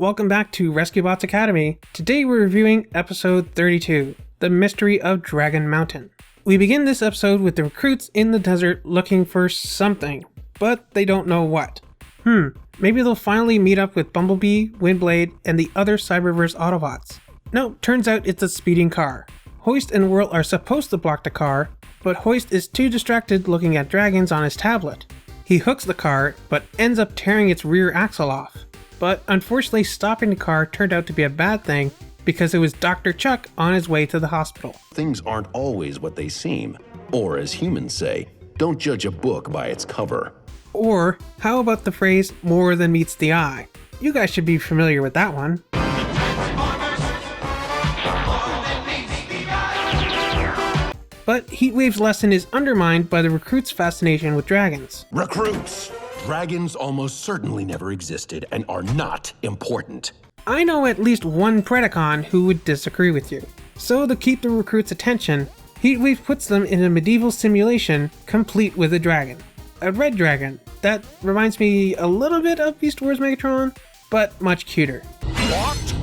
Welcome back to Rescue Bots Academy. Today we're reviewing episode 32, The Mystery of Dragon Mountain. We begin this episode with the recruits in the desert looking for something, but they don't know what. Maybe they'll finally meet up with Bumblebee, Windblade, and the other Cyberverse Autobots. No, turns out it's a speeding car. Hoist and Whirl are supposed to block the car, but Hoist is too distracted looking at dragons on his tablet. He hooks the car, but ends up tearing its rear axle off. But unfortunately, stopping the car turned out to be a bad thing because it was Dr. Chuck on his way to the hospital. Things aren't always what they seem. Or as humans say, don't judge a book by its cover. Or, how about the phrase, more than meets the eye? You guys should be familiar with that one. But Heatwave's lesson is undermined by the recruits' fascination with dragons. Recruits! Dragons almost certainly never existed and are not important. I know at least one Predacon who would disagree with you. So to keep the recruits' attention, Heatwave puts them in a medieval simulation complete with a dragon. A red dragon. That reminds me a little bit of Beast Wars Megatron, but much cuter. What?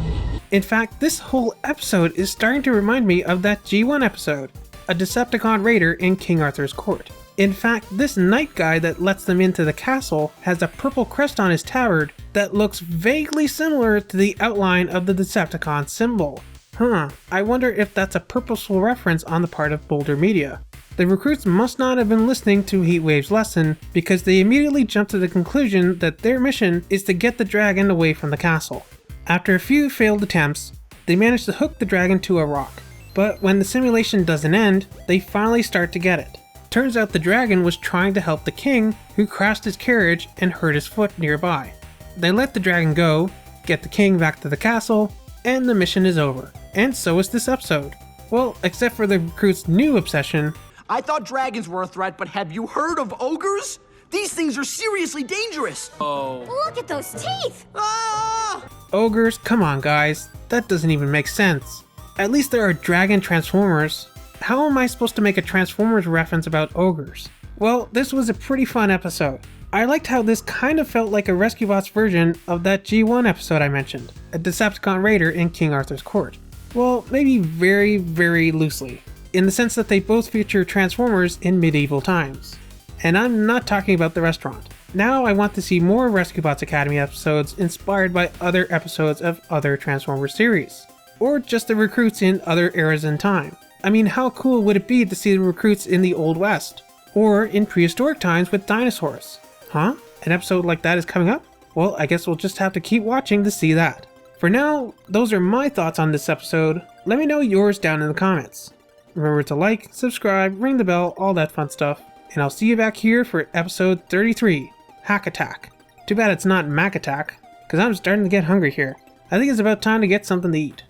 In fact, this whole episode is starting to remind me of that G1 episode, a Decepticon raider in King Arthur's court. In fact, this knight guy that lets them into the castle has a purple crest on his tabard that looks vaguely similar to the outline of the Decepticon symbol. I wonder if that's a purposeful reference on the part of Boulder Media. The recruits must not have been listening to Heatwave's lesson because they immediately jump to the conclusion that their mission is to get the dragon away from the castle. After a few failed attempts, they manage to hook the dragon to a rock. But when the simulation doesn't end, they finally start to get it. Turns out the dragon was trying to help the king, who crashed his carriage and hurt his foot nearby. They let the dragon go, get the king back to the castle, and the mission is over. And so is this episode. Well, except for the recruits' new obsession. I thought dragons were a threat, but have you heard of ogres? These things are seriously dangerous. Look at those teeth! Ah! Ogres? Come on guys, that doesn't even make sense. At least there are dragon transformers. How am I supposed to make a Transformers reference about ogres? Well, this was a pretty fun episode. I liked how this kind of felt like a Rescue Bots version of that G1 episode I mentioned, a Decepticon raider in King Arthur's court. Well, maybe very, very loosely, in the sense that they both feature Transformers in medieval times. And I'm not talking about the restaurant. Now I want to see more Rescue Bots Academy episodes inspired by other episodes of other Transformers series. Or just the recruits in other eras in time. I mean, how cool would it be to see the recruits in the Old West? Or in prehistoric times with dinosaurs? An episode like that is coming up? Well, I guess we'll just have to keep watching to see that. For now, those are my thoughts on this episode. Let me know yours down in the comments. Remember to like, subscribe, ring the bell, all that fun stuff. And I'll see you back here for episode 33, Hack Attack. Too bad it's not Mac Attack, because I'm starting to get hungry here. I think it's about time to get something to eat.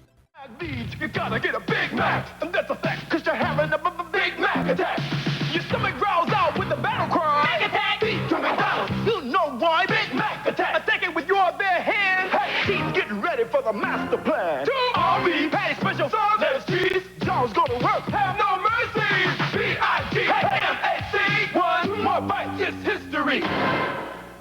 You gotta get a Big Mac, and that's a fact, cause you're having a Big Mac attack. Your stomach growls out with a battle cry. Mac attack! Beat to McDonald's, you know why? Big Mac attack! Attack it with your bare hands. Hey, she's getting ready for the master plan. 2 RB patty special, sauce, lettuce, cheese. Jaws gonna work, have no mercy. B-I-G-M-A-C, one more bite is history.